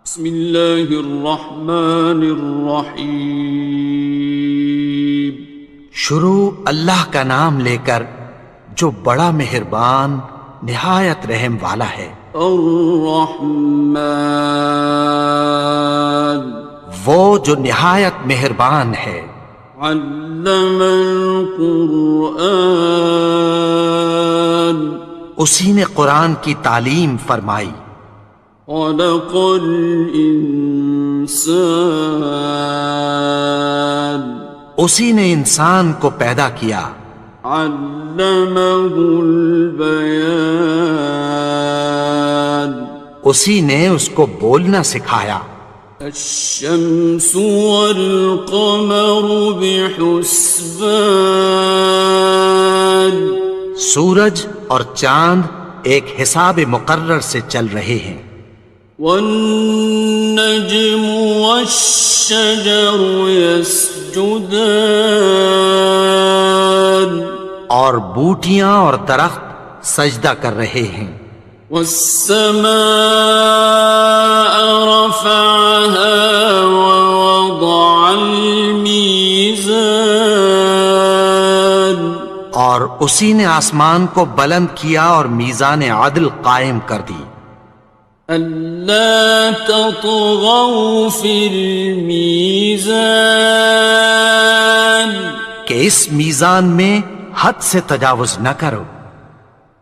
بسم اللہ الرحمن الرحیم۔ شروع اللہ کا نام لے کر جو بڑا مہربان نہایت رحم والا ہے۔ الرحمن، وہ جو نہایت مہربان ہے۔ علم القرآن، اسی نے قرآن کی تعلیم فرمائی۔ خلق الانسان، اسی نے انسان کو پیدا کیا۔ علمہ البیان، اسی نے اس کو بولنا سکھایا۔ الشمس والقمر بحسبان، سورج اور چاند ایک حساب مقرر سے چل رہے ہیں۔ والنجم والشجر يسجدان، اور بوٹیاں اور درخت سجدہ کر رہے ہیں۔ والسماء رفعها ووضع الميزان، اور اسی نے آسمان کو بلند کیا اور میزان عدل قائم کر دی۔ ألا تطغوا في الميزان، کہ اس میزان میں حد سے تجاوز نہ کرو۔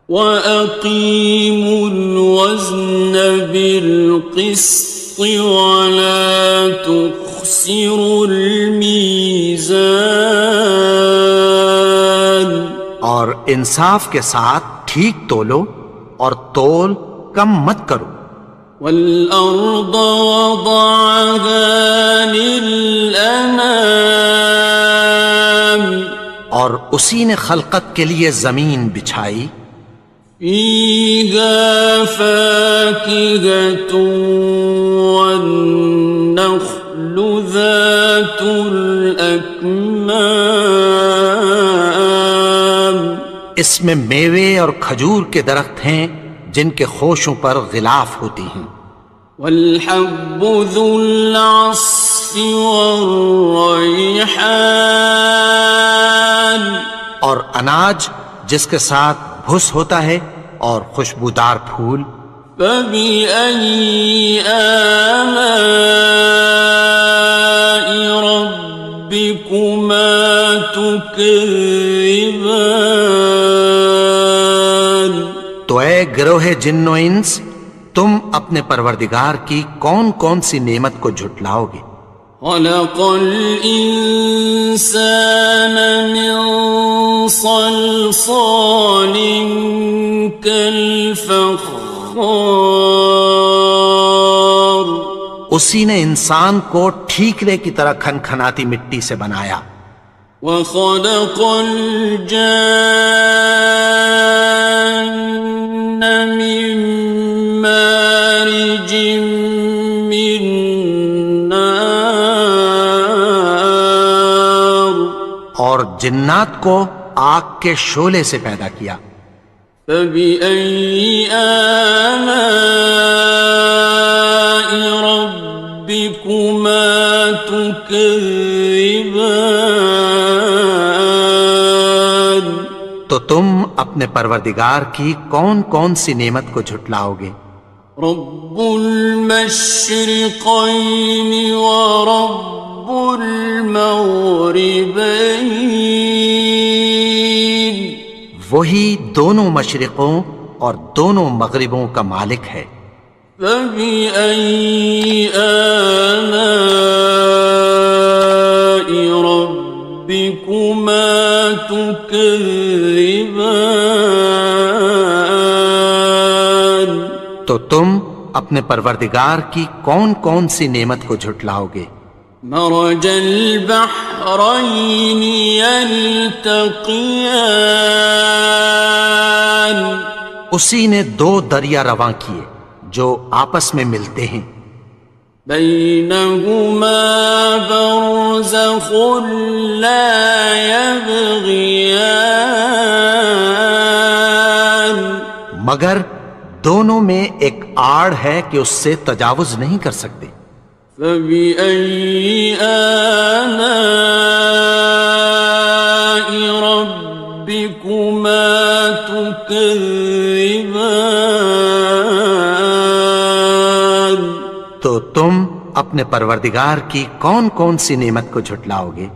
وَأَقِيمُوا الْوَزْنَ بِالْقِسْطِ وَلَا تُخْسِرُوا الْمِيزَانَ، اور انصاف کے ساتھ ٹھیک تولو اور تول کم مت کرو۔ وَالْأَرْضَ وَضَعَهَا لِلْأَنَامِ، اور اسی نے خلقت کے لیے زمین بچھائی۔ فِيهَا فَاكِهَةٌ وَالنَّخْلُ ذَاتُ الْأَكْمَامِ، اس میں میوے اور کھجور کے درخت ہیں جن کے خوشوں پر غلاف ہوتی ہیں۔ وَالْحَبُّ ذُو الْعَصْفِ وَالرَّيْحَانِ، اور اناج جس کے ساتھ بھس ہوتا ہے اور خوشبودار پھول۔ فَبِأَيِّ آلَاءِ رَبِّكُمَا تُكَذِّبَانِ، تو اے گروہ جن و انس، تم اپنے پروردگار کی کون کون سی نعمت کو جھٹلاؤ گے؟ خَلَقَ الْإِنسَانَ مِنْ صَلْصَالٍ كَالْفَخَّارِ، اسی نے انسان کو ٹھیکرے کی طرح کھنکھناتی مٹی سے بنایا۔ وَخَلَقَ الْجَانَّ مِن مَّارِجٍ مِّن نَّارٍ، اور جنات کو آگ کے شعلے سے پیدا کیا۔ فَبِأَيِّ آلَاءِ رَبِّكُمَا تُكَذِّبَانِ، تو تم اپنے پروردگار کی کون کون سی نعمت کو جھٹلاؤ گے؟ رب المشرقین ورب المغربین، وہی دونوں مشرقوں اور دونوں مغربوں کا مالک ہے۔ فَبِأَيِّ آلَاءِ رَبِّكُمَا تُكَذِّبَانِ، تو تم اپنے پروردگار کی کون کون سی نعمت کو جھٹلاؤ گے؟ مرج البحرین یلتقیان، اسی نے دو دریا رواں کیے جو آپس میں ملتے ہیں۔ بینہما برزخ لا یبغیان، مگر دونوں میں ایک آڑ ہے کہ اس سے تجاوز نہیں کر سکتے۔ فبأي آلاء ربكما تكذبان؟ تو تم اپنے پروردگار کی کون کون سی نعمت کو جھٹلاؤ گے؟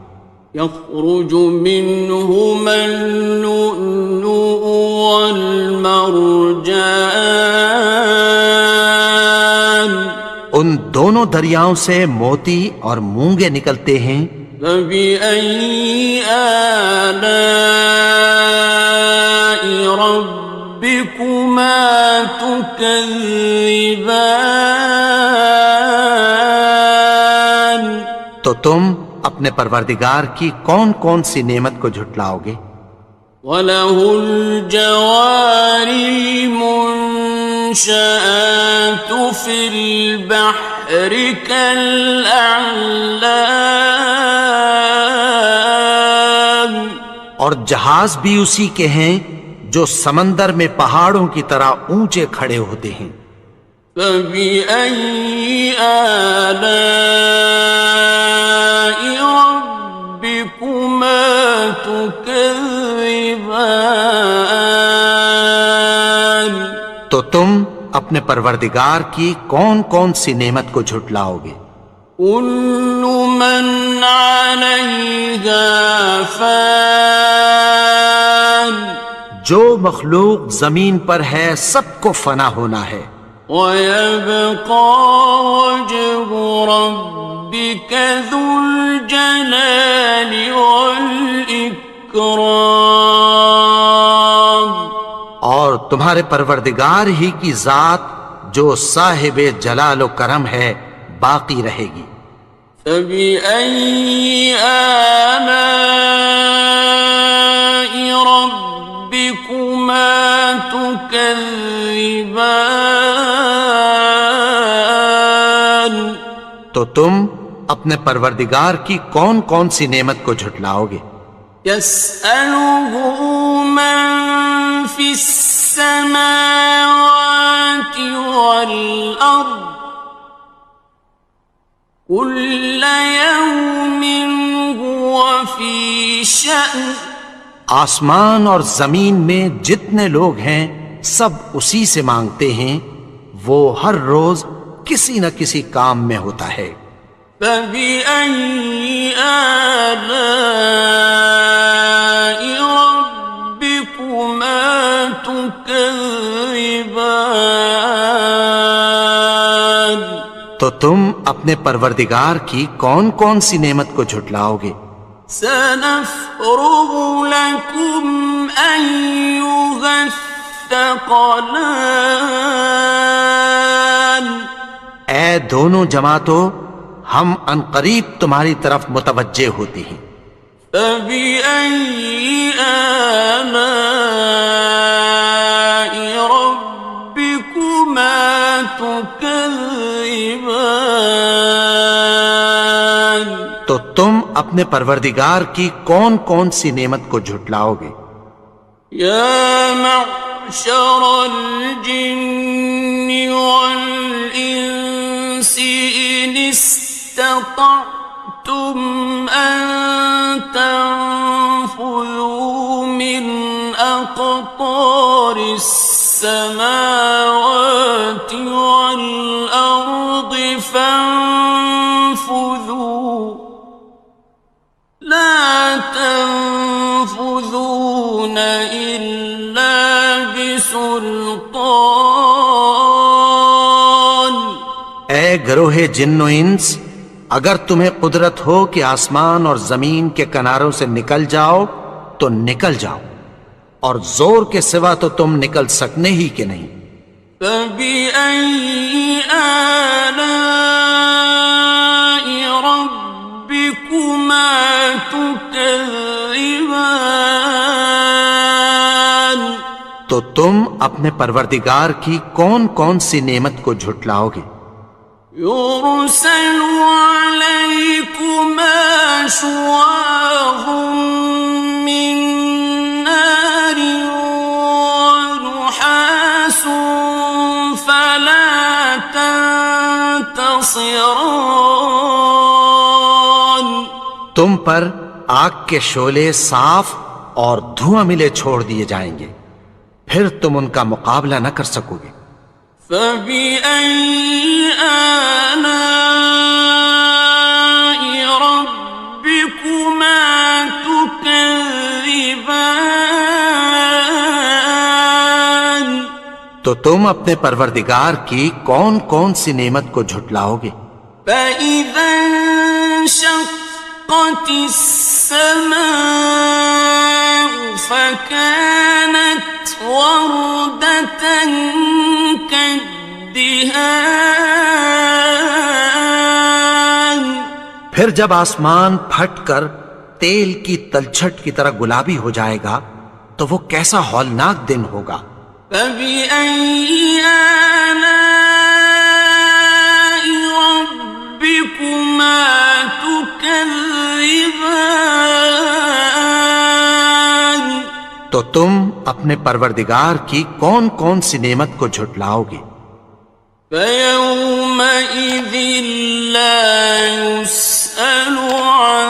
يخرج منهما اللؤلؤ والمرجان، ان دونوں دریاؤں سے موتی اور مونگے نکلتے ہیں۔ فبأي آلاء ربكما تكذبان؟ تو تم اپنے پروردگار کی کون کون سی نعمت کو جھٹلاؤ گے؟ وَلَهُ الْجَوَارِ الْمُنشَآتُ فِي الْبَحْرِ كَالْأَعْلَامِ، اور جہاز بھی اسی کے ہیں جو سمندر میں پہاڑوں کی طرح اونچے کھڑے ہوتے ہیں۔ فَبِأَيِّ آلَاءِ رَبِّكُمَا تُكَذِّبَانِ؟ تو تم اپنے پروردگار کی کون کون سی نعمت کو جھٹلاؤ گے؟ كُلُّ مَنْ عَلَيْهَا فَانٍ، جو مخلوق زمین پر ہے سب کو فنا ہونا ہے۔ وَيَبْقَى وَجْهُ رَبِّكَ ذُو الْجَلَالِ وَالْإِكْرَامِ، اور تمہارے پروردگار ہی کی ذات جو صاحب جلال و کرم ہے باقی رہے گی۔ فَبِأَيِّ آلَاءِ رَبِّكُمَا تُكَذِّبَانِ؟ تو تم اپنے پروردگار کی کون کون سی نعمت کو جھٹلاؤ گے؟ يَسْأَلُهُ مَن فِي السَّمَاوَاتِ وَالْأَرْضِ كُلَّ يَوْمٍ هُوَ فِي شَأْنٍ، آسمان اور زمین میں جتنے لوگ ہیں سب اسی سے مانگتے ہیں، وہ ہر روز کسی نہ کسی کام میں ہوتا ہے۔ فَبِأَيِّ آلَاءِ رَبِّكُمَا تُكَذِّبَانِ؟ تو تم اپنے پروردگار کی کون کون سی نعمت کو جھٹلاؤ گے؟ سَنَفْرُغُ لَكُمْ أَيُّهَ الثَّقَلَانِ، اے دونوں جماعتوں ہم عنقریب تمہاری طرف متوجہ ہوتی ہیں۔ فَبِأَيِّ آلَاءِ رَبِّكُمَا تُكَذِّبَانِ؟ تو تم اپنے پروردگار کی کون کون سی نعمت کو جھٹلاؤ گے؟ يَا مَعْشَرَ الْجِنِّ وَالْإِنسِ إِنِ اسْتَطَعْتُمْ أَن تَنفُذُوا مِنْ أَقْطَارِ السَّمَاوَاتِ وَالْأَرْضِ فَانفُذُوا لَا تَنفُذُونَ إِلَّا بِسُلْطَانٍ۔ اے گروہ جن و انس، اگر تمہیں قدرت ہو کہ آسمان اور زمین کے کناروں سے نکل جاؤ تو نکل جاؤ، اور زور کے سوا تو تم نکل سکنے ہی کہ نہیں۔ فَبِأَيِّ آلَاءِ رَبِّكُمَا تُكَذِّبَانِ؟ تو تم اپنے پروردگار کی کون کون سی نعمت کو جھٹلاؤ گے؟ يُرْسَلُ عَلَيْكُمَا شُوَاظٌ مِّن نَّارٍ وَنُحَاسٌ ينتصران تم پر آگ کے شعلے صاف اور دھواں ملے چھوڑ دیے جائیں گے، پھر تم ان کا مقابلہ نہ کر سکو گے۔ فبأي آلاء ربكما تكذبان تو تم اپنے پروردگار کی کون کون سی نعمت کو جھٹلاؤ گے؟ فإذا انشقت السماء فكانت وردة كالدهان پھر جب آسمان پھٹ کر تیل کی تلچھٹ کی طرح گلابی ہو جائے گا تو وہ کیسا ہولناک دن ہوگا۔ فبأي آلاء ربكما تكذبان تو تم اپنے پروردگار کی کون کون سی نعمت کو جھٹلاؤ گے؟ فيومئذ لا يسأل عن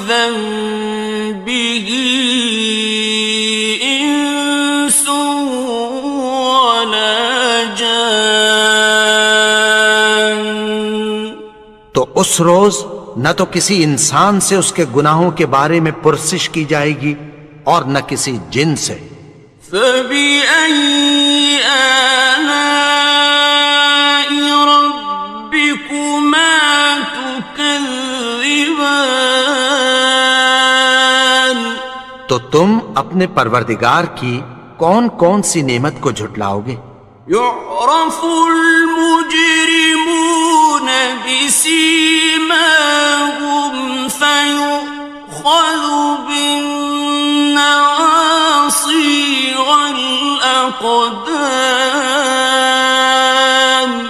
ذنبه إنس ولا جان تو اس روز نہ تو کسی انسان سے اس کے گناہوں کے بارے میں پرسش کی جائے گی اور نہ کسی جن سے۔ فبأي آلاء ربكما تكذبان تو تم اپنے پروردگار کی کون کون سی نعمت کو جھٹلاؤ گے؟ يعرف المجرمون بسيماهم فيؤخذ بالنواصي والأقدام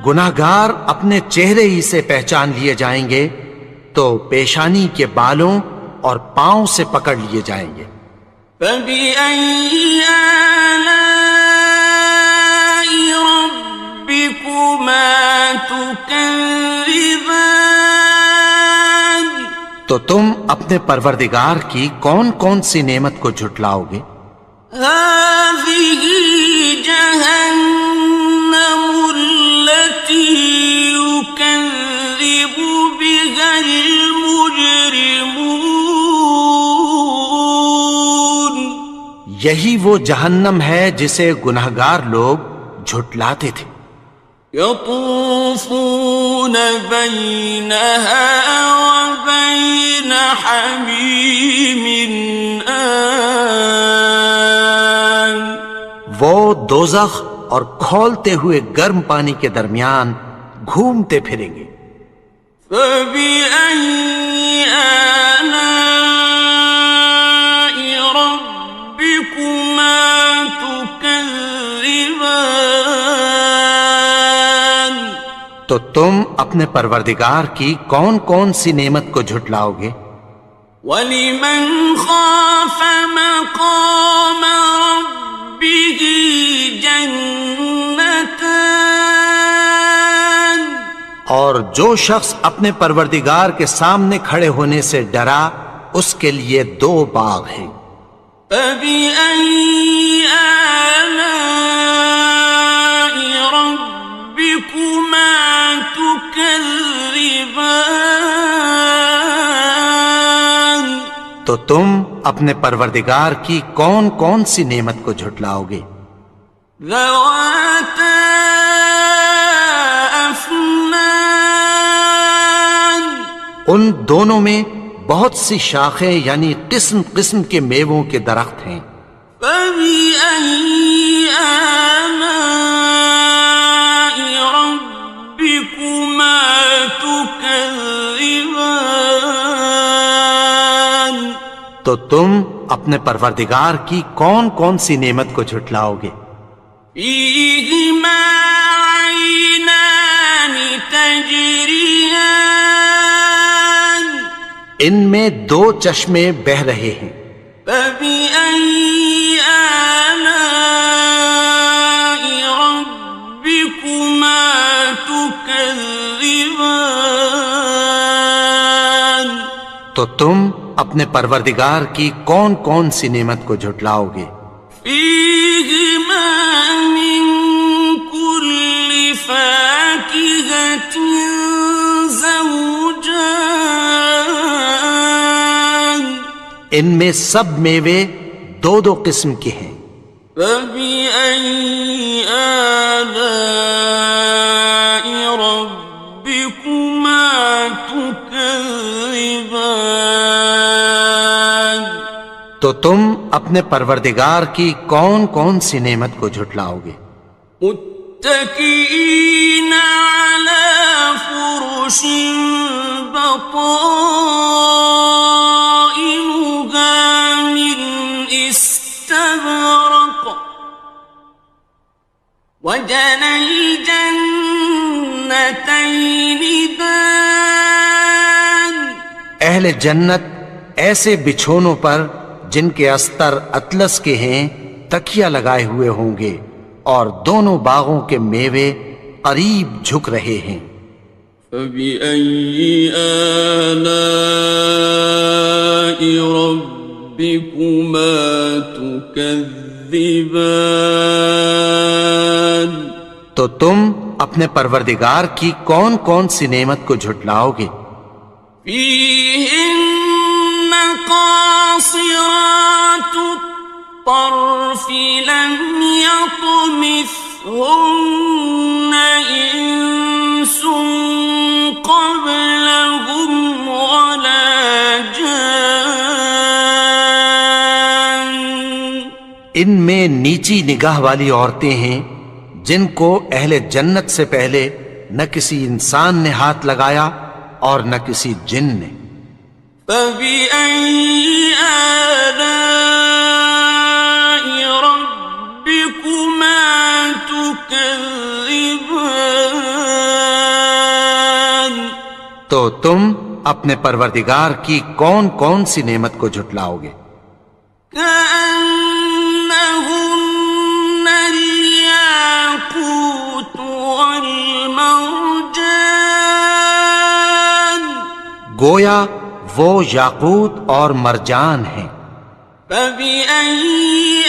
گناہگار اپنے چہرے ہی سے پہچان لیے جائیں گے تو پیشانی کے بالوں اور پاؤں سے پکڑ لیے جائیں گے۔ فبأي آلاء ربكما تكذبان تو تم اپنے پروردگار کی کون کون سی نعمت کو جھٹلاؤ گے؟ هذه جهنم التي يكذب بها المجرمون یہی وہ جہنم ہے جسے گناہگار لوگ جھٹلاتے تھے۔ يطوفون بينها وبين حميم آن وہ دوزخ اور کھولتے ہوئے گرم پانی کے درمیان گھومتے پھریں گے۔ فبأي آلاء ربكما تكذبان تو تم اپنے پروردگار کی کون کون سی نعمت کو جھٹلاؤ گے؟ وَلِمَنْ خَافَ مَقَامَ رَبِّهِ جَنَّتَانِ اور جو شخص اپنے پروردگار کے سامنے کھڑے ہونے سے ڈرا اس کے لیے دو باغ ہیں۔ فَبِأَيِّ آلَاءِ رَبِّكُمَا تُكَذِّبَانِ تو تم اپنے پروردگار کی کون کون سی نعمت کو جھٹلاؤ گے؟ ذَوَاتَا أَفْنَانٍ ان دونوں میں بہت سی شاخیں یعنی قسم قسم کے میووں کے درخت ہیں۔ فَبِأَيِّ آلَاءِ رَبِّكُمَا تُكَذِّبَانِ تو تم اپنے پروردگار کی کون کون سی نعمت کو جھٹلاؤ گے؟ فِيهِمَا عَيْنَانِ تَجْرِيَانِ ان میں دو چشمے بہہ رہے ہیں۔ فَبِأَيِّ آلَاءِ رَبِّكُمَا تُكَذِّبَانِ تكذبان تو تم اپنے پروردگار کی کون کون سی نعمت کو جھٹلاؤ گے؟ فيهما من كل فاكهة زوجان ان میں سب میوے دو دو قسم کے ہیں۔ فبأي آلاء ربكما تكذبان تو تم اپنے پروردگار کی کون کون سی نعمت کو جھٹلاؤ گے؟ متكئين على فرش بطائنها من استبرق وجنى الجنتين دان اہل جنت ایسے بچھونوں پر جن کے استر اطلس کے ہیں تکیہ لگائے ہوئے ہوں گے، اور دونوں باغوں کے میوے قریب جھک رہے ہیں۔ فبأي آلاء ربكما تكذبان تو تم اپنے پروردگار کی کون کون سی نعمت کو جھٹلاؤ گے؟ فيهن قاصرات الطرف لم يطمثهن إنس قبلهم ولا جان ان میں نیچی نگاہ والی عورتیں ہیں جن کو اہل جنت سے پہلے نہ کسی انسان نے ہاتھ لگایا اور نہ کسی جن نے۔ فبأي آلاء ربكما تكذبان تو تم اپنے پروردگار کی کون کون سی نعمت کو جھٹلاؤ گے؟ كأنهن الياقوت والمرجان گویا وہ یاقوت اور مرجان ہیں۔ فبأي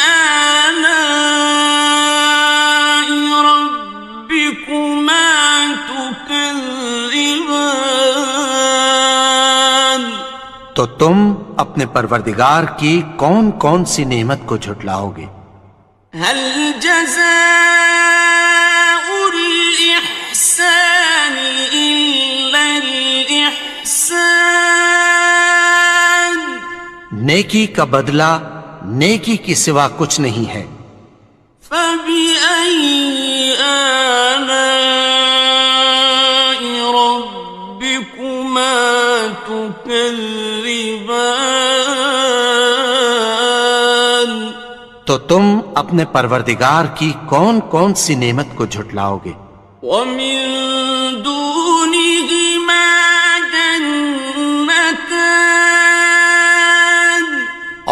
آلاء ربكما تكذبان تو تم اپنے پروردگار کی کون کون سی نعمت کو جھٹلاؤ گے؟ هل جزاء الإحسان إلا الإحسان نیکی کا بدلہ نیکی کی سوا کچھ نہیں ہے۔ فبأي آلاء ربكما تكذبان تو تم اپنے پروردگار کی کون کون سی نعمت کو جھٹلاؤ گے؟ ومن دونهما جنتان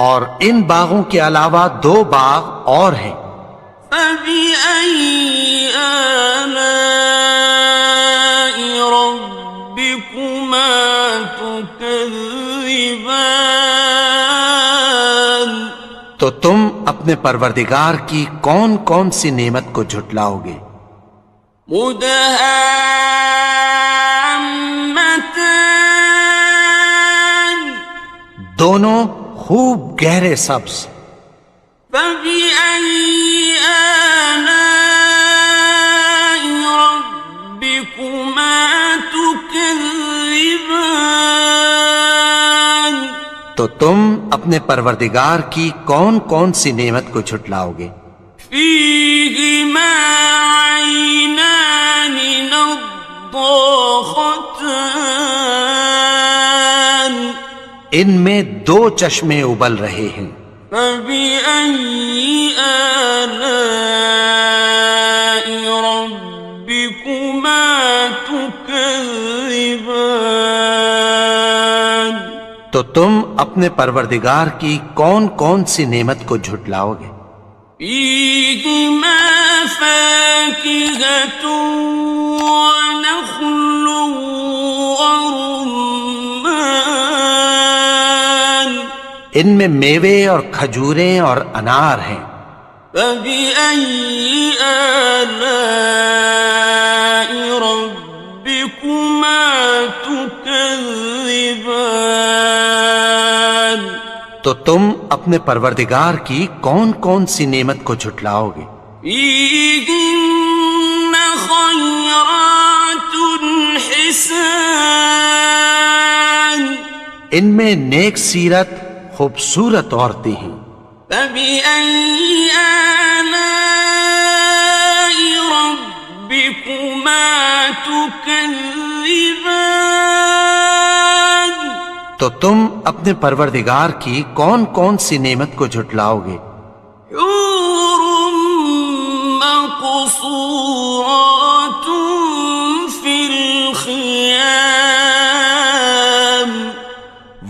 اور ان باغوں کے علاوہ دو باغ اور ہیں۔ فبأي آلاء ربكما تكذبان تو تم اپنے پروردگار کی کون کون سی نعمت کو جھٹلاؤ گے؟ مدهامتان دونوں خوب گہرے سبز۔ فبأي آلاء ربكما تكذبان تو تم اپنے پروردگار کی کون کون سی نعمت کو جھٹلاؤ گے؟ فيهما عينان نضاختان ان میں دو چشمے ابل رہے ہیں۔ فبأي آلاء ربكما تكذبان تو تم اپنے پروردگار کی کون کون سی نعمت کو جھٹلاؤ گے؟ فيهما فاكهة ونخل ورمان ان میں میوے اور کھجوریں اور انار ہیں. فبأي آلاء ربكما تكذبان تو تم اپنے پروردگار کی کون کون سی نعمت کو جھٹلاؤ گے؟ فيهن خيرات حسان ان میں نیک سیرت خوبصورت عورتیں ہیں. فبأي آلاء ربكما تكذبان تو تم اپنے پروردگار کی کون کون سی نعمت کو جھٹلاؤ گے؟ حور مقصورات في الخيام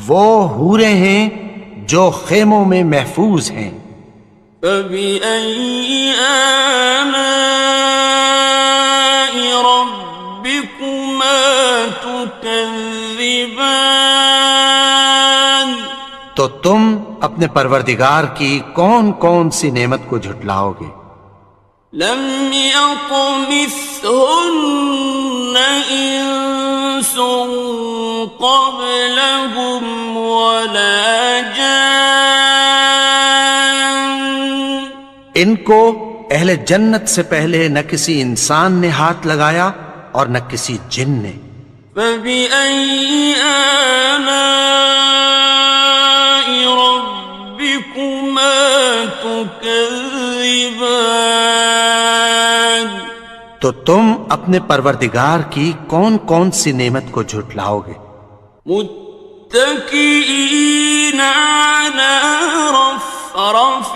وہ حوریں ہیں جو خیموں میں محفوظ ہیں. فبأي آلاء ربكما تكذبان تو تم اپنے پروردگار کی کون کون سی نعمت کو جھٹلاؤ گے؟ لم يطمثهن إنس قبلهم ولا جان ان کو اہل جنت سے پہلے نہ کسی انسان نے ہاتھ لگایا اور نہ کسی جن نے. فبأي آلاء ربكما تكذبان تو تم اپنے پروردگار کی کون کون سی نعمت کو جھٹلاؤ گے؟ متكئين على رفرف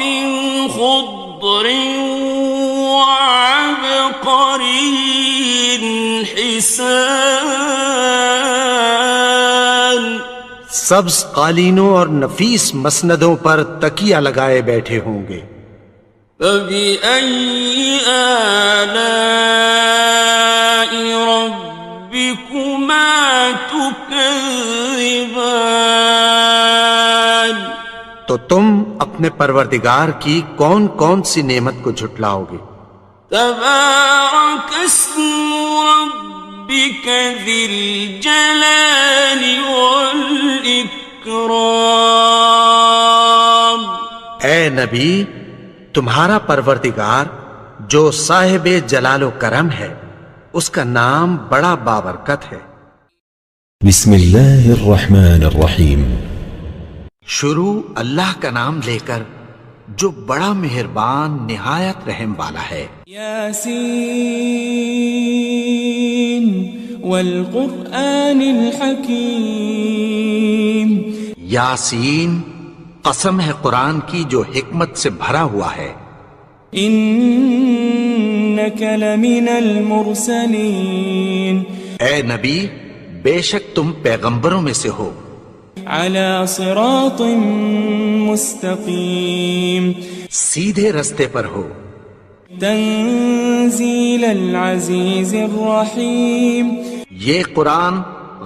خضر وعبقري حسان سبز قالینوں اور نفیس مسندوں پر تکیہ لگائے بیٹھے ہوں گے. فبأي آلاء ربكما تكذبان تو تم اپنے پروردگار کی کون کون سی نعمت کو جھٹلاؤ گے؟ تبارك اسم ربك ذي الجلال والإكرام اے نبی، تمہارا پروردگار جو صاحب جلال و کرم ہے اس کا نام بڑا بابرکت ہے. بسم اللہ الرحمن الرحیم. شروع اللہ کا نام لے کر جو بڑا مہربان نہایت رحم والا ہے. یاسین والقرآن الحکیم. یاسین، قسم ہے قرآن کی جو حکمت سے بھرا ہوا ہے. انک لمن المرسلین. اے نبی، بے شک تم پیغمبروں میں سے ہو. علی صراط مستقیم. سیدھے رستے پر ہو. تنزیل العزیز الرحیم. یہ قرآن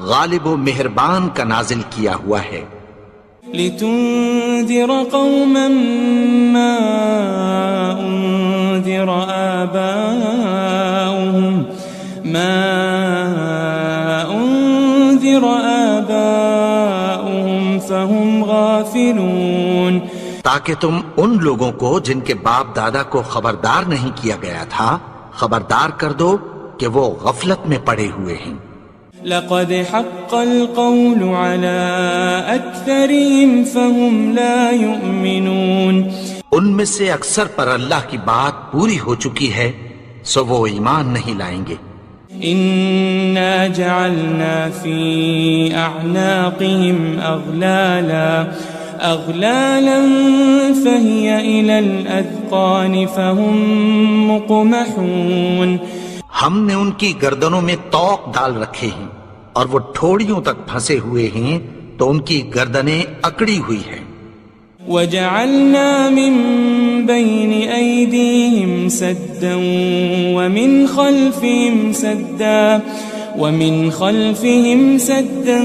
غالب و مہربان کا نازل کیا ہوا ہے. لتنذر قوما ما انذر آباؤهم فهم غافلون. تاکہ تم ان لوگوں کو جن کے باپ دادا کو خبردار نہیں کیا گیا تھا خبردار کر دو کہ وہ غفلت میں پڑے ہوئے ہیں. لقد حق القول على أكثرهم فهم لا يؤمنون. ان میں سے اکثر پر اللہ کی بات پوری ہو چکی ہے سو وہ ایمان نہیں لائیں گے. إنا جعلنا في أعناقهم أغلالا فهي إلى الأذقان فهم مقمحون. ہم نے ان کی گردنوں میں طوق ڈال رکھے ہیں اور وہ ٹھوڑیوں تک پھنسے ہوئے ہیں تو ان کی گردنیں اکڑی ہوئی ہیں. وجعلنا من بين أيديهم سدا ومن خلفهم سدا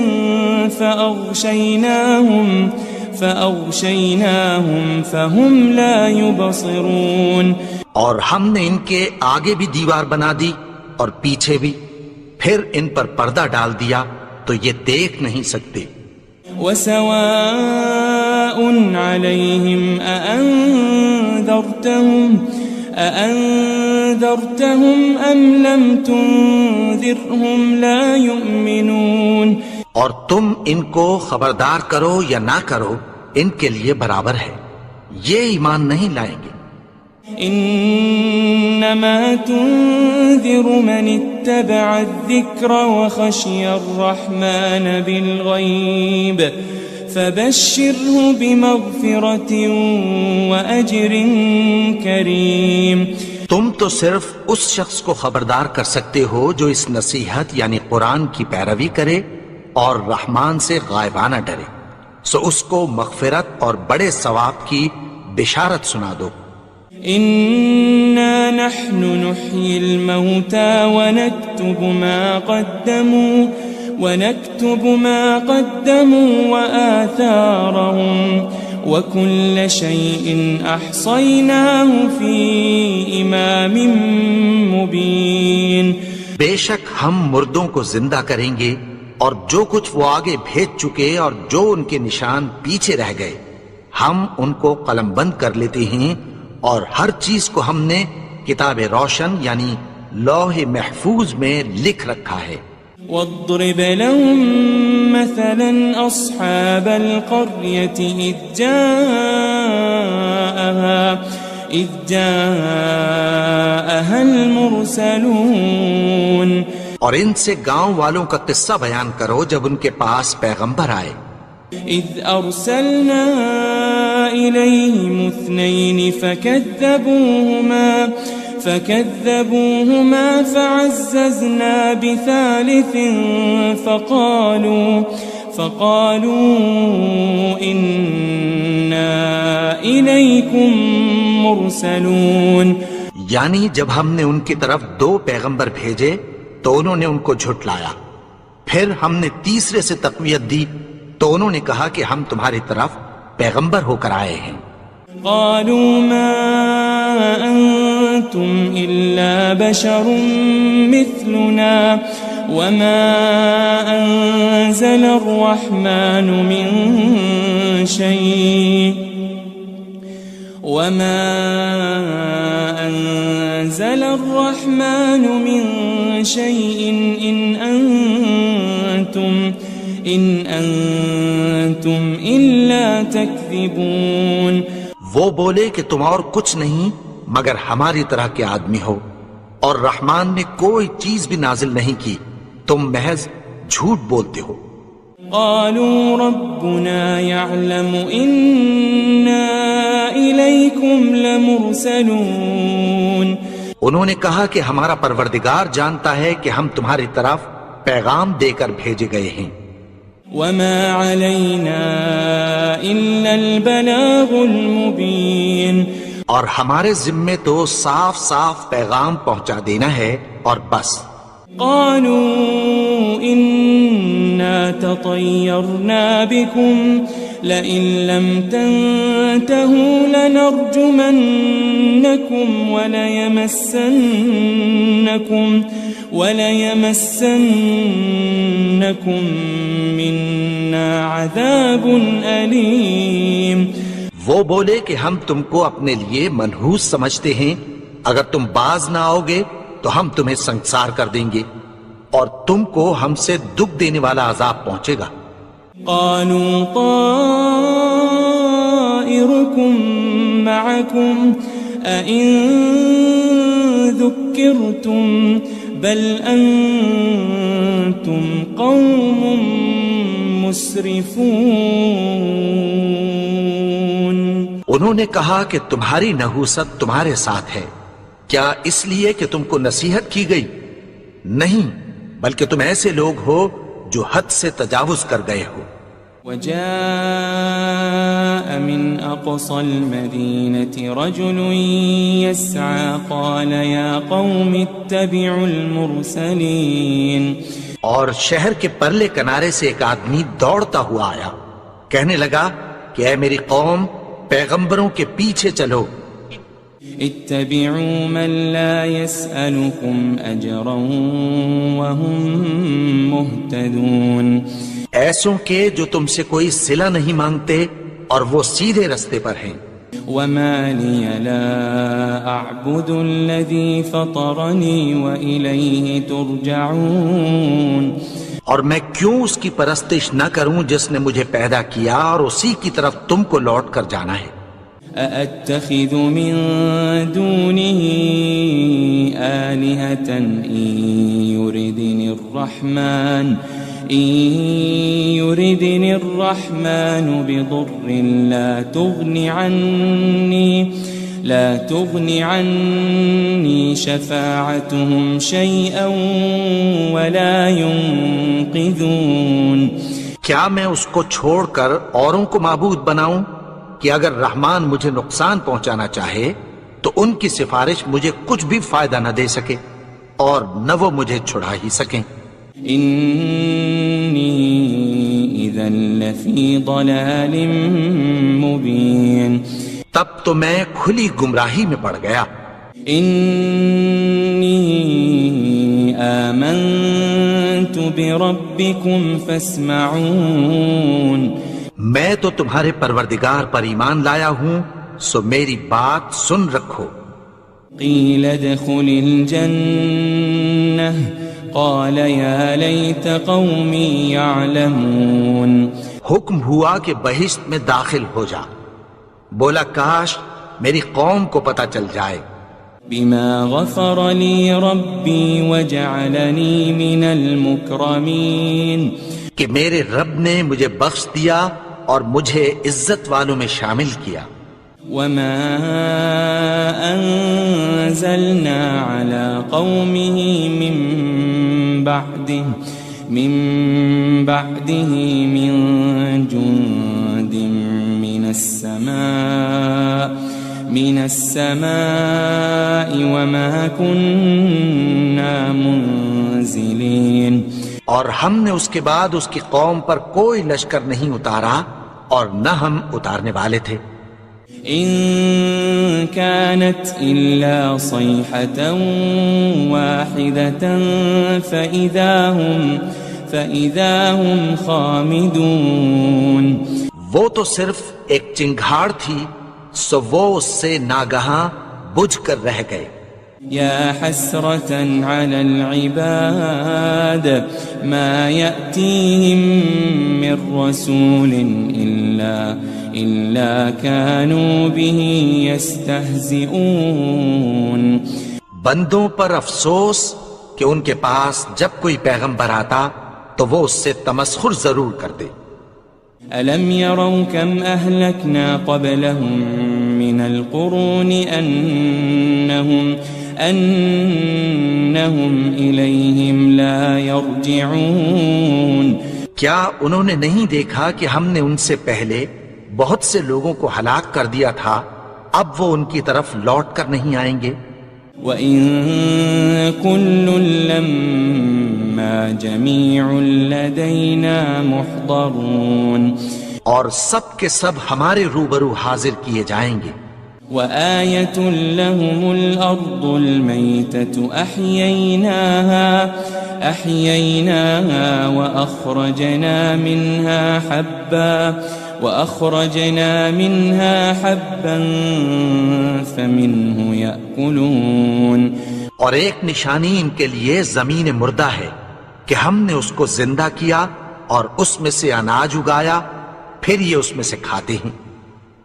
فأغشيناهم فهم لا يبصرون. اور ہم نے ان کے آگے بھی دیوار بنا دی اور پیچھے بھی، پھر ان پر پردہ ڈال دیا تو یہ دیکھ نہیں سکتے. وسواء عليهم أأنذرتهم أم لم تنذرهم لا يؤمنون. اور تم ان کو خبردار کرو یا نہ کرو، ان کے لیے برابر ہے، یہ ایمان نہیں لائیں گے. انما تنذر من اتبع الذکر وخشی الرحمن بالغیب فبشره بمغفرة واجر کریم. تم تو صرف اس شخص کو خبردار کر سکتے ہو جو اس نصیحت یعنی قرآن کی پیروی کرے اور رحمان سے غائبانہ ڈرے، سو اس کو مغفرت اور بڑے ثواب کی بشارت سنا دو. إنا نحن نحيي الموتى ونكتب ما قدموا وآثارهم وكل شيء أحصيناه في إمام مبين. بے شک ہم مردوں کو زندہ کریں گے اور جو کچھ وہ آگے بھیج چکے اور جو ان کے نشان پیچھے رہ گئے ہم ان کو قلم بند کر لیتے ہیں، اور ہر چیز کو ہم نے کتاب روشن یعنی لوح محفوظ میں لکھ رکھا ہے. واضرب لهم مثلا أصحاب القرية إذ جاءها المرسلون. اور ان سے گاؤں والوں کا قصہ بیان کرو جب ان کے پاس پیغمبر آئے. إذ أرسلنا إليهم 2 فكذبوهما فعززنا بثالث فقالوا إنا إليكم مرسلون. یعنی جب ہم نے ان کی طرف 2 پیغمبر بھیجے تو انہوں نے ان کو جھٹلایا، پھر ہم نے تیسرے سے تقویت دی تو انہوں نے کہا کہ ہم تمہاری طرف پیغمبر ہو کر آئے ہیں. قالوا ما أنتم إلا بشر مثلنا وما أنزل الرحمن من شيء إن أنتم إلا تكذبون. وہ بولے کہ تم اور کچھ نہیں مگر ہماری طرح کے آدمی ہو، اور رحمان نے کوئی چیز بھی نازل نہیں کی، تم محض جھوٹ بولتے ہو. قالوا ربنا يعلم إنا إليكم لمرسلون. انہوں نے کہا کہ ہمارا پروردگار جانتا ہے کہ ہم تمہاری طرف پیغام دے کر بھیجے گئے ہیں. وما علينا إلا البلاغ المبين. اور ہمارے ذمے تو صاف صاف پیغام پہنچا دینا ہے اور بس. قالوا إنا تطيرنا بكم لئن لم تنتهوا لنرجمنكم وليمسنكم منا عذاب أليم. وہ بولے کہ ہم تم کو اپنے لیے منحوس سمجھتے ہیں، اگر تم باز نہ آؤ گے تو ہم تمہیں سنسار کر دیں گے اور تم کو ہم سے دکھ دینے والا عذاب پہنچے گا. قالوا طائركم معكم أئن ذكرتم بل أنتم قوم مسرفون. انہوں نے کہا کہ تمہاری نحوست تمہارے ساتھ ہے، کیا اس لیے کہ تم کو نصیحت کی گئی؟ نہیں، بلکہ تم ایسے لوگ ہو جو حد سے تجاوز کر گئے ہو. وجاء من أقصى المدينة رجل يسعى قال يا قوم اتبعوا المرسلين. اور شہر کے پرلے کنارے سے ایک آدمی دوڑتا ہوا آیا، کہنے لگا کہ اے میری قوم، پیغمبروں کے پیچھے چلو. اتبعوا من لا يسألكم أجرا وهم مهتدون. ایسوں کے جو تم سے کوئی صلہ نہیں مانگتے اور وہ سیدھے رستے پر ہیں. وما لي لا أعبد الذي فطرني وإليه ترجعون. اور میں کیوں اس کی پرستش نہ کروں جس نے مجھے پیدا کیا اور اسی کی طرف تم کو لوٹ کر جانا ہے. أأتخذ من دونه آلهة إن يردني الرحمن بضر لا تغن عني شفاعتهم شيئا ولا ينقذون. کیا میں اس کو چھوڑ کر اوروں کو معبود بناؤں کہ اگر رحمان مجھے نقصان پہنچانا چاہے تو ان کی سفارش مجھے کچھ بھی فائدہ نہ دے سکے اور نہ وہ مجھے چھڑا ہی سکیں. إني إذا لفي ضلال مبين. تب تو میں کھلی گمراہی میں پڑ گیا. إني آمنت بربكم فاسمعون. میں تو تمہارے پروردگار پر ایمان لایا ہوں، سو میری بات سن رکھو. قيل ادخل الجنة قال يا ليت قومي يعلمون. حکم ہوا کہ بہشت میں داخل ہو جا. بولا کاش میری قوم کو پتہ چل جائے. بما غفر لي ربي وجعلني من المكرمين. کہ میرے رب نے مجھے بخش دیا اور مجھے عزت والوں میں شامل کیا. وما أنزلنا على قومه من بعده من جند من السماء وما كنا منزلين. اور ہم نے اس کے بعد اس کی قوم پر کوئی لشکر نہیں اتارا اور نہ ہم اتارنے والے تھے. إن كانت إلا صيحة واحدة فإذا هم خامدون. وہ تو صرف ایک چنگھاڑ تھی، سو وہ اس سے ناگہاں بجھ کر رہ گئے. يا حسرة على العباد ما يأتيهم من رسول إلا كانوا به يستهزئون. بندوں پر افسوس کہ ان کے پاس جب کوئی پیغمبر آتا تو وہ اس سے تمسخر ضرور کرتے. ألم يروا كم أهلكنا قبلهم من القرون أنهم إليهم لا يرجعون. کیا انہوں نے نہیں دیکھا کہ ہم نے ان سے پہلے بہت سے لوگوں کو ہلاک کر دیا تھا، اب وہ ان کی طرف لوٹ کر نہیں آئیں گے. وَإِن كُلٌّ لَمَّا جَمِيعٌ لَدَيْنَا مُحْضَرُونَ. اور سب کے سب ہمارے روبرو حاضر کیے جائیں گے. وآية لهم الأرض الميتة أحييناها وأخرجنا منها حبا فمنه يأكلون. اور ایک نشانی ان کے لیے زمین مردہ ہے کہ ہم نے اس کو زندہ کیا اور اس میں سے اناج اگایا، پھر یہ اس میں سے کھاتے ہیں.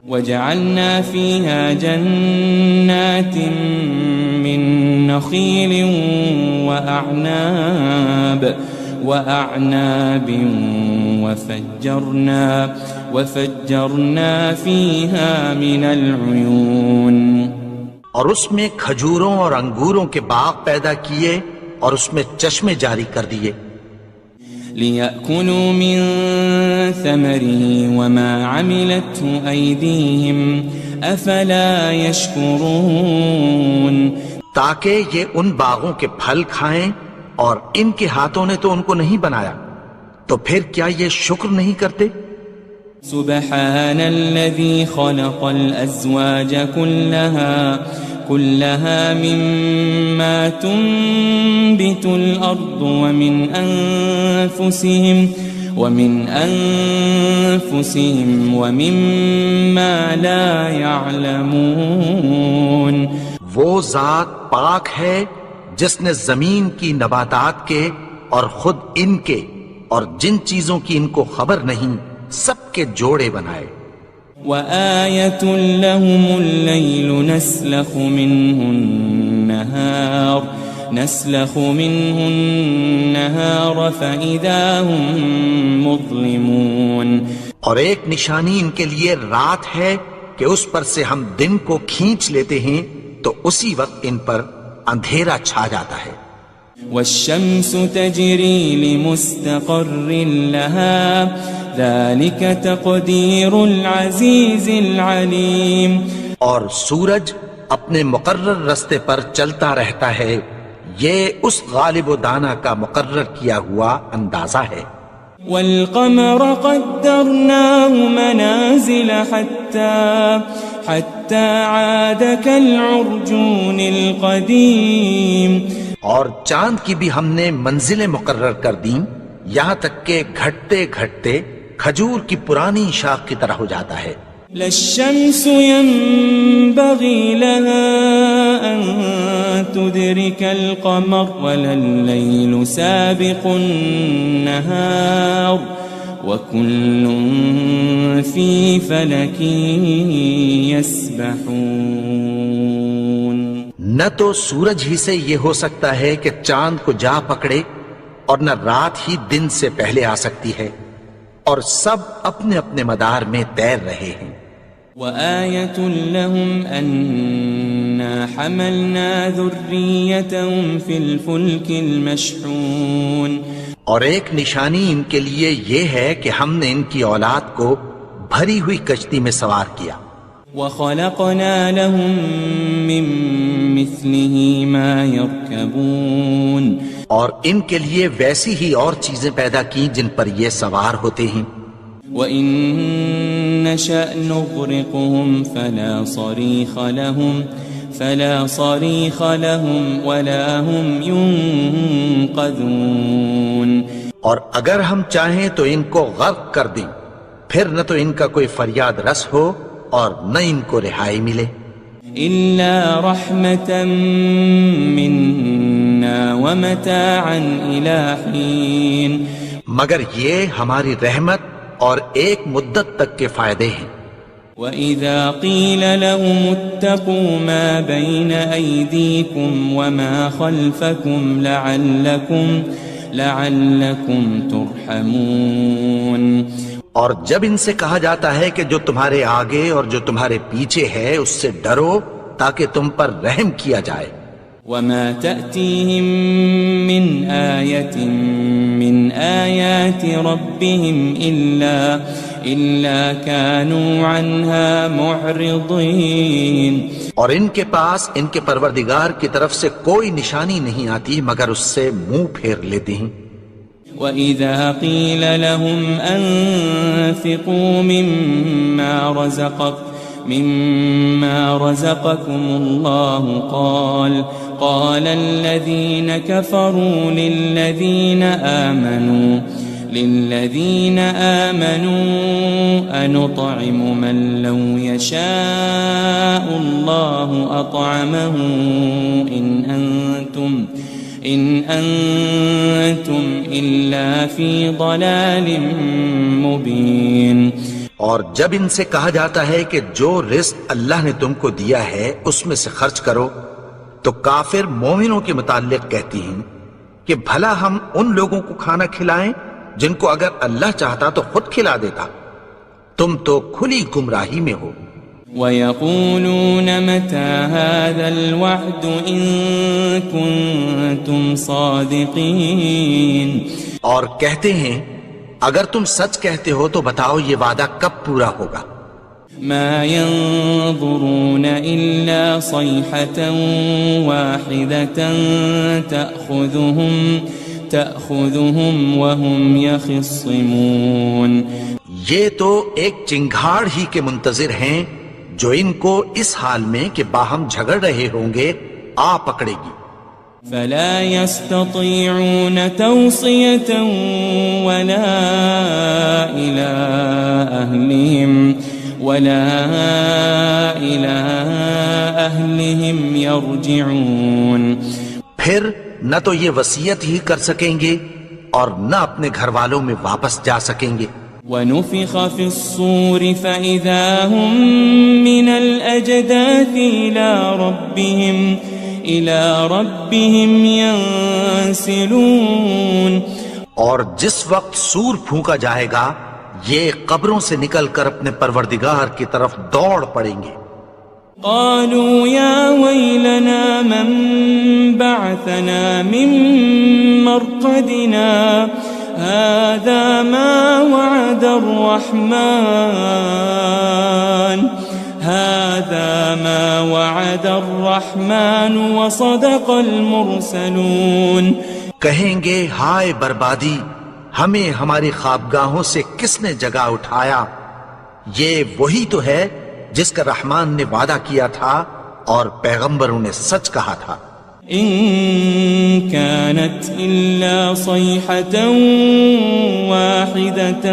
وجعلنا فيها جنات من نخيل وأعناب وفجرنا فيها من العيون. اور اس میں کھجوروں اور انگوروں کے باغ پیدا کیے اور اس میں چشمے جاری کر دیے. ليأكلوا من ثمره وما عملته أيديهم أفلا يشكرون تاکہ یہ ان باغوں کے پھل کھائیں اور ان کے ہاتھوں نے تو ان کو نہیں بنایا، تو پھر کیا یہ شکر نہیں کرتے؟ سبحان الذي خلق الأزواج كلها مما تنبت الأرض ومن أنفسهم ومما لا يعلمون وہ ذات پاک ہے جس نے زمین کی نباتات کے اور خود ان کے اور جن چیزوں کی ان کو خبر نہیں سب کے جوڑے بنائے۔ وآية لهم الليل نسلخ منه النهار فإذا هم مظلمون اور ایک نشانی ان کے لیے رات ہے کہ اس پر سے ہم دن کو کھینچ لیتے ہیں تو اسی وقت ان پر اندھیرا چھا جاتا ہے۔ والشمس تجري لمستقر لها ذلك تقدير العزيز العليم اور سورج اپنے مقرر رستے پر چلتا رہتا ہے، یہ اس غالب و دانا کا مقرر کیا ہوا اندازہ ہے۔ والقمر قدرناه منازل حتى عاد كالعرجون القديم اور چاند کی بھی ہم نے منزلیں مقرر کر دیں یہاں تک کہ گھٹتے گھٹتے کھجور کی پرانی شاخ کی طرح ہو جاتا ہے۔ لا الشمس ينبغي لها أن تدرك القمر ولا الليل سابق النهار وكل في فلك يسبحون نہ تو سورج ہی سے یہ ہو سکتا ہے کہ چاند کو جا پکڑے اور نہ رات ہی دن سے پہلے آ سکتی ہے، اور سب اپنے اپنے مدار میں تیر رہے ہیں۔ وآية لهم أنا حملنا ذريتهم في الفلك المشحون اور ایک نشانی ان کے لیے یہ ہے کہ ہم نے ان کی اولاد کو بھری ہوئی کشتی میں سوار کیا۔ وخلقنا لهم من مثله ما يركبون اور ان کے لیے ویسی ہی اور چیزیں پیدا کی جن پر یہ سوار ہوتے ہیں۔ وَإِن نَّشَأْ نُغْرِقْهُمْ فَلَا صَرِيخَ لَهُمْ وَلَا هُمْ يُنقَذُونَ اور اگر ہم چاہیں تو ان کو غرق کر دیں، پھر نہ تو ان کا کوئی فریاد رس ہو اور نہ ان کو رہائی ملے۔ إِلَّا رَحْمَةً مِّنَّا وَمَتَاعًا إِلَى حِينٍ مگر یہ ہماری رحمت اور ایک مدت تک کے فائدے ہیں۔ وَإِذَا قِيلَ لَهُمُ اتَّقُوا مَا بَيْنَ أَيْدِيكُمْ وَمَا خَلْفَكُمْ لَعَلَّكُمْ تُرْحَمُونَ اور جب ان سے کہا جاتا ہے کہ جو تمہارے آگے اور جو تمہارے پیچھے ہے اس سے ڈرو تاکہ تم پر رحم کیا جائے۔ وَمَا تَأْتِيهِم مِّنْ آيَةٍ مِّنْ آيَاتِ رَبِّهِمْ إِلَّا كَانُوا عَنْهَا مُعْرِضِينَ اور ان کے پاس ان کے پروردگار کی طرف سے کوئی نشانی نہیں آتی مگر اس سے منہ پھیر لیتے ہیں۔ وَإِذَا قِيلَ لَهُمْ أَنفِقُوا مِمَّا رَزَقَكُمُ اللَّهُ قَالَ الَّذِينَ كَفَرُوا لِلَّذِينَ آمَنُوا أَنُطْعِمُ مَن لَّوْ يَشَاءُ اللَّهُ أَطْعَمَهُ إِنْ أَنْتُمْ إِلَّا فِي ضَلَالٍ مُبِينٍ اور جب ان سے کہا جاتا ہے کہ جو رزق اللہ نے تم کو دیا ہے اس میں سے خرچ کرو تو کافر مومنوں کے متعلق کہتی ہیں کہ بھلا ہم ان لوگوں کو کھانا کھلائیں جن کو اگر اللہ چاہتا تو خود کھلا دیتا، تم تو کھلی گمراہی میں ہو۔ وَيَقُولُونَ مَتَى هَذَا الْوَعْدُ إِن كُنتُمْ صَادِقِينَ اور کہتے ہیں اگر تم سچ کہتے ہو تو بتاؤ یہ وعدہ کب پورا ہوگا؟ ما ينظرون إلا صيحة واحدة تأخذهم وهم يخصمون. یہ تو ایک چنگھاڑ ہی کے منتظر ہیں جو ان کو اس حال میں کہ باہم جھگڑ رہے ہوں گے آ پکڑے گی. فلا يستطيعون توصية ولا إلى أهلهم يرجعون. پھر نہ تو یہ وصیت ہی کر سکیں گے اور نہ اپنے گھر والوں میں واپس جا سکیں گے. ونفخ في الصور فإذا هم من الأجداث إلى ربهم ينسلون. اور جس وقت سور پھونکا جائے گا یہ قبروں سے نکل کر اپنے پروردگار کی طرف دوڑ پڑیں گے. قالوا يا ويلنا من بعثنا من مرقدنا هذا ما وعد الرحمن وصدق المرسلون. کہیں گے ہائے بربادی، ہمیں ہماری خوابگاہوں سے کس نے جگا اٹھایا؟ یہ وہی تو ہے جس کا رحمان نے وعدہ کیا تھا اور پیغمبروں نے سچ کہا تھا. ان كانت الا صيحة واحدة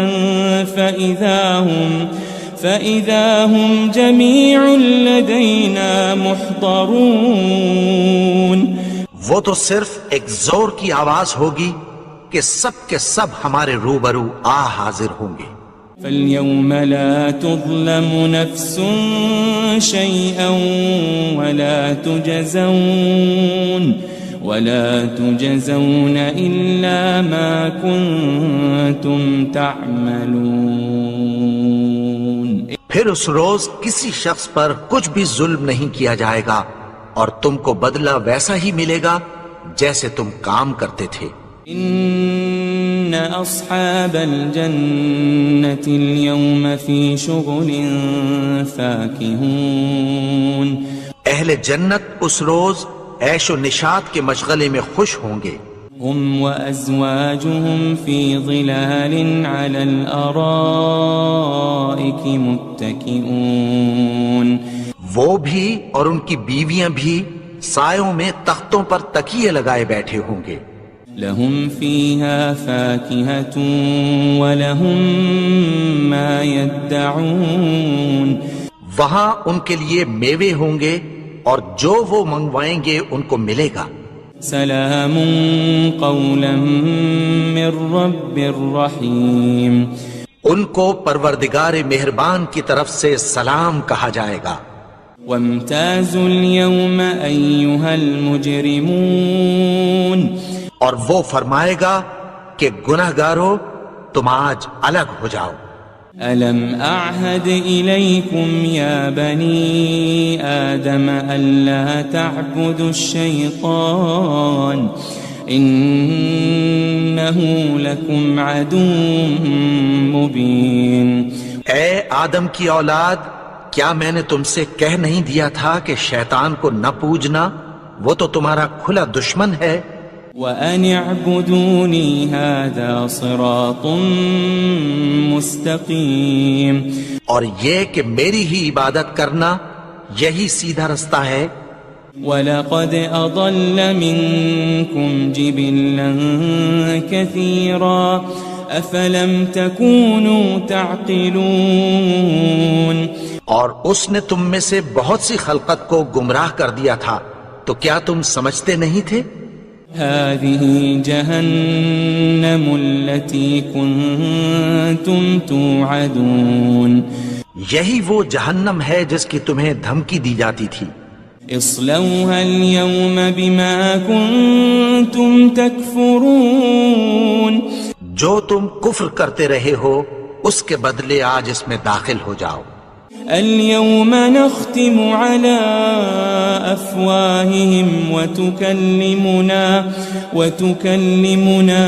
فإذا هم جميع لدينا محضرون. وہ تو صرف ایک زور کی آواز ہوگی کہ سب کے سب ہمارے روبرو آ حاضر ہوں گے. فاليوم لا تظلم نفس شيئا ولا تجزون إلا ما كنتم تعملون. پھر اس روز کسی شخص پر کچھ بھی ظلم نہیں کیا جائے گا اور تم کو بدلہ ویسا ہی ملے گا جیسے تم کام کرتے تھے. ان اصحاب الجنة اليوم في شغل فاكهون. اہل جنت اس روز عیش و نشاط کے مشغلے میں خوش ہوں گے. هم وأزواجهم في ظلال على الأرائك متكئون. وہ بھی اور ان کی بیویاں بھی سایوں میں تختوں پر تکیے لگائے بیٹھے ہوں گے. لهم فيها فاكهة ولهم ما يدعون. وہاں ان کے لیے میوے ہوں گے اور جو وہ منگوائیں گے ان کو ملے گا. سلام قولا من رب رحیم. ان کو پروردگار مہربان کی طرف سے سلام کہا جائے گا. وامتازوا اليوم أيها المجرمون. اور وہ فرمائے گا کہ گناہگارو تم آج الگ ہو جاؤ. ألم أعهد إليكم يا بني آدم ألا تعبدوا الشيطان إنه لكم عدو مبين. اے آدم کی اولاد، کیا میں نے تم سے کہہ نہیں دیا تھا کہ شیطان کو نہ پوجنا، وہ تو تمہارا کھلا دشمن ہے. وَأَنِ اعْبُدُونِي هَذَا صِرَاطٌ مُسْتَقِيمٌ. اور یہ کہ میری ہی عبادت کرنا یہی سیدھا رستہ ہے. وَلَقَدْ أَضَلَّ مِنْكُمْ جِبِلًّا كَثِيرًا أَفَلَمْ تَكُونُوا تَعْقِلُونَ. اور اس نے تم میں سے بہت سی خلقت کو گمراہ کر دیا تھا، تو کیا تم سمجھتے نہیں تھے؟ هذه جهنم التي كنتم توعدون. یہی وہ جہنم ہے جس کی تمہیں دھمکی دی جاتی تھی. اصلوها اليوم بما كنتم تكفرون. جو تم کفر کرتے رہے ہو اس کے بدلے آج اس میں داخل ہو جاؤ. اليوم نختم على أفواههم وتكلمنا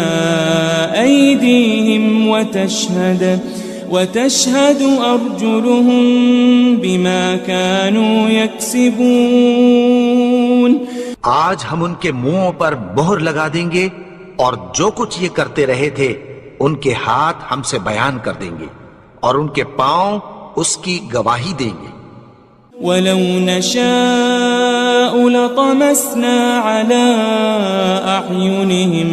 أيديهم وتشهد أرجلهم بما كانوا يكسبون. آج ہم ان کے منہوں پر مہر لگا دیں گے اور جو کچھ یہ کرتے رہے تھے ان کے ہاتھ ہم سے بیان کر دیں گے اور ان کے پاؤں اس کی گواہی دیں گے. وَلَوْ نَشَاءُ لَطَمَسْنَا عَلَىٰ أَعْيُنِهِمْ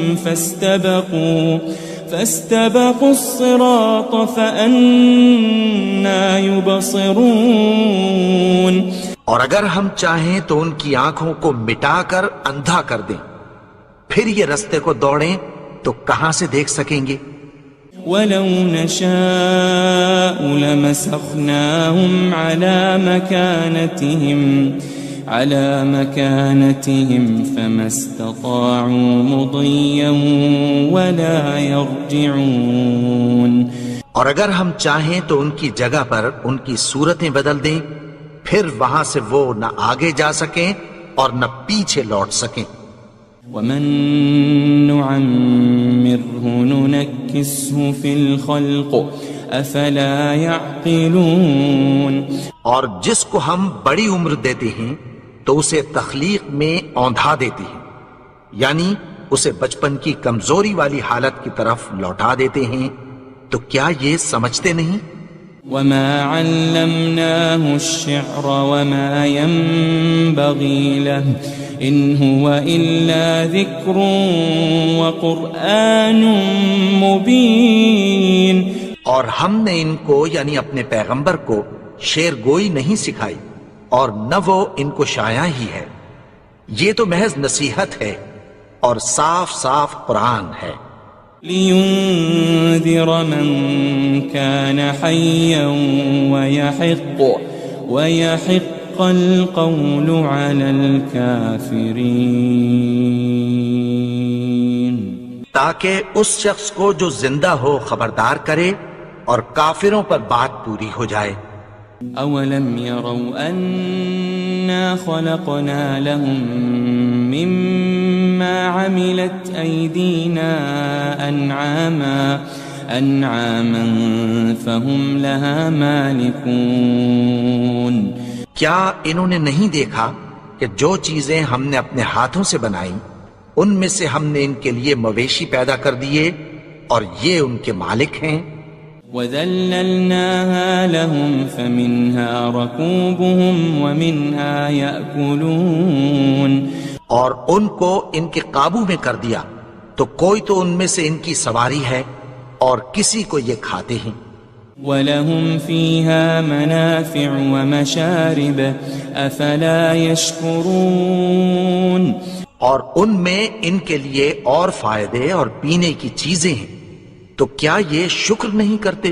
فَاسْتَبَقُوا الصِّرَاطَ فَأَنَّىٰ يُبْصِرُونَ. اور اگر ہم چاہیں تو ان کی آنکھوں کو مٹا کر اندھا کر دیں، پھر یہ رستے کو دوڑیں تو کہاں سے دیکھ سکیں گے. وَلَوْ نَشَاءُ لَمَسَخْنَاهُمْ عَلَىٰ مَكَانَتِهِمْ فَمَا اسْتَطَاعُوا مُضِيًّا وَلَا يَرْجِعُونَ. اور اگر ہم چاہیں تو ان کی جگہ پر ان کی صورتیں بدل دیں، پھر وہاں سے وہ نہ آگے جا سکیں اور نہ پیچھے لوٹ سکیں. وَمَن نُعَمِّرْهُ نُنَكِّسْهُ فِي الْخَلْقِ أَفَلَا يَعْقِلُونَ. اور جس کو ہم بڑی عمر دیتے ہیں تو اسے تخلیق میں اوندھا دیتے ہیں، یعنی اسے بچپن کی کمزوری والی حالت کی طرف لوٹا دیتے ہیں. تو کیا یہ سمجھتے نہیں؟ وَمَا عَلَّمْنَاهُ الشِّعْرَ وَمَا يَنبَغِي لَهُ إِنْ هُوَ إِلَّا ذِكْرٌ وَقُرْآنٌ مُبِينٌ. اور ہم نے ان کو یعنی اپنے پیغمبر کو شعر گوئی نہیں سکھائی اور نہ وہ ان کو شایع ہی ہے، یہ تو محض نصیحت ہے اور صاف صاف قرآن ہے. لِيُنذِرَ مَن كَانَ حَيًّا وَيَحِقَّ الْقَوْلُ عَلَى الْكَافِرِينَ. تاکہ اس شخص کو جو زندہ ہو خبردار کرے اور کافروں پر بات پوری ہو جائے. أَوَلَمْ يَرَوْا أَنَّا خَلَقْنَا لَهُم مِّمَّا عَمِلَتْ أَيْدِينَا أَنْعَامًا فَهُمْ لَهَا مَالِكُونَ. کیا انہوں نے نہیں دیکھا کہ جو چیزیں ہم نے اپنے ہاتھوں سے بنائیں ان میں سے ہم نے ان کے لیے مویشی پیدا کر دیے اور یہ ان کے مالک ہیں. وَذَلَّلْنَاهَا لَهُمْ فَمِنْهَا رَكُوبُهُمْ وَمِنْهَا يَأْكُلُونَ. اور ان کو ان کے قابو میں کر دیا تو کوئی تو ان میں سے ان کی سواری ہے اور کسی کو یہ کھاتے ہیں. وَلَهُمْ فِيهَا مَنَافِعُ وَمَشَارِبُ أَفَلَا يَشْكُرُونَ. اور ان میں ان کے لیے اور فائدے اور پینے کی چیزیں ہیں، تو کیا یہ شکر نہیں کرتے؟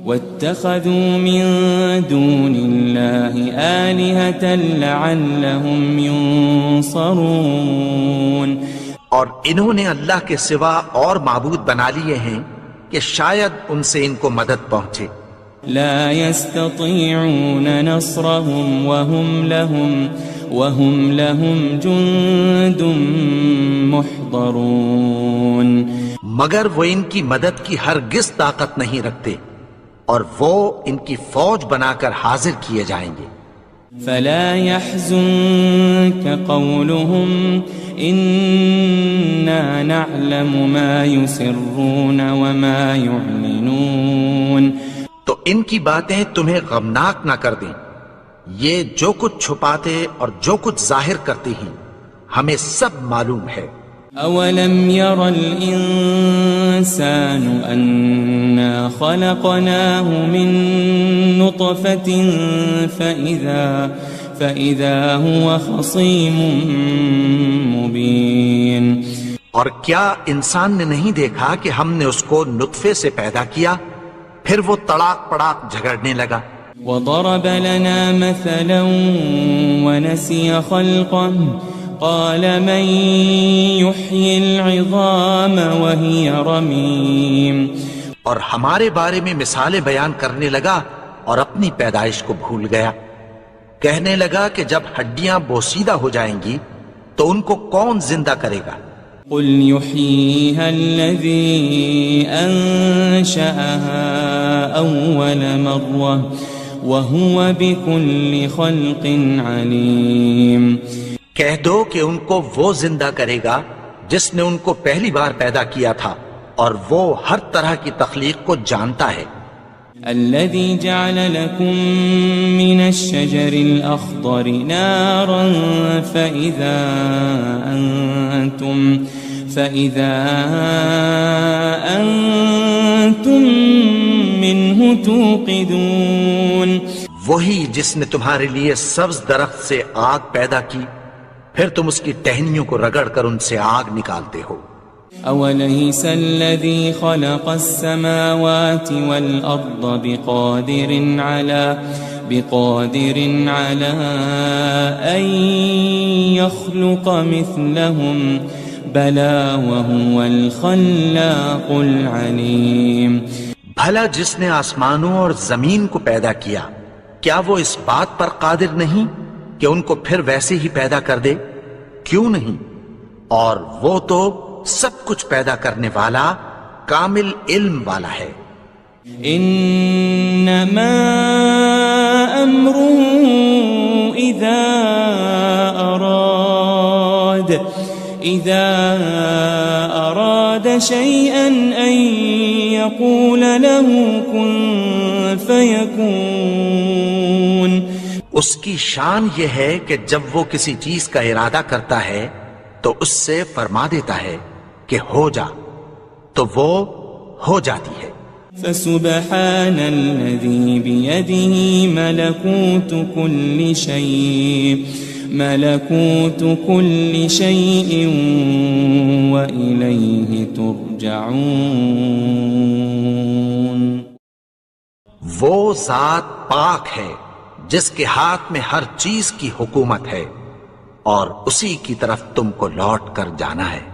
وَاتَّخَذُوا مِن دُونِ اللَّهِ آلِهَةً لَعَلَّهُمْ يُنصَرُونَ. اور انہوں نے اللہ کے سوا اور معبود بنا لیے ہیں کہ شاید ان سے ان کو مدد پہنچے. لا يستطيعون نصرهم وهم لهم جند محضرون. مگر وہ ان کی مدد کی ہرگز طاقت نہیں رکھتے اور وہ ان کی فوج بنا کر حاضر کیے جائیں گے. فلا يحزنك قولهم إنا نعلم ما يسرون وما يعلنون. تو ان کی باتیں تمہیں غمناک نہ کر دیں، یہ جو کچھ چھپاتے اور جو کچھ ظاہر کرتے ہیں ہمیں سب معلوم ہے. أولم ير الإنسان أنا خلقناه من نطفة فإذا هو خصيم مبين. اور کیا انسان نے نہیں دیکھا کہ ہم نے اس کو نطفے سے پیدا کیا پھر وہ تڑاک پڑاک جھگڑنے لگا. وضرب لنا مثلا ونسي خلقه قال من يحيي العظام وهي رميم. اور ہمارے بارے میں مثالیں بیان کرنے لگا اور اپنی پیدائش کو بھول گیا. کہنے لگا کہ جب ہڈیاں بوسیدہ ہو جائیں گی تو ان کو کون زندہ کرے گا؟ قل يحييها الذي أنشأها أول مرة وهو بكل خلق عليم. کہہ دو کہ ان کو وہ زندہ کرے گا جس نے ان کو پہلی بار پیدا کیا تھا اور وہ ہر طرح کی تخلیق کو جانتا ہے. الذي جعل لكم من الشجر الأخضر نارا فإذا أنتم منه توقدون. وہی جس نے تمہارے لیے سبز درخت سے آگ پیدا کی پھر تم اس کی ٹہنیوں کو رگڑ کر ان سے آگ نکالتے ہو. أوليس الذي خلق السماوات والأرض بقادر على أن يخلق مثلهم بلى وهو الخلاق العليم. بھلا جس نے آسمانوں اور زمین کو پیدا کیا کیا وہ اس بات پر قادر نہیں کہ ان کو پھر ویسے ہی پیدا کر دے؟ کیوں نہیں؟ اور وہ تو سب کچھ پیدا کرنے والا کامل علم والا ہے. انما امره اذا اراد شيئا ان يقول له كن فيكون. اس کی شان یہ ہے کہ جب وہ کسی چیز کا ارادہ کرتا ہے تو اس سے فرما دیتا ہے کہ ہو جا تو وہ ہو جاتی ہے. فسبحان الذي بيده ملكوت كل شيء وإليه ترجعون. وہ ذات پاک ہے جس کے ہاتھ میں ہر چیز کی حکومت ہے اور اسی کی طرف تم کو لوٹ کر جانا ہے.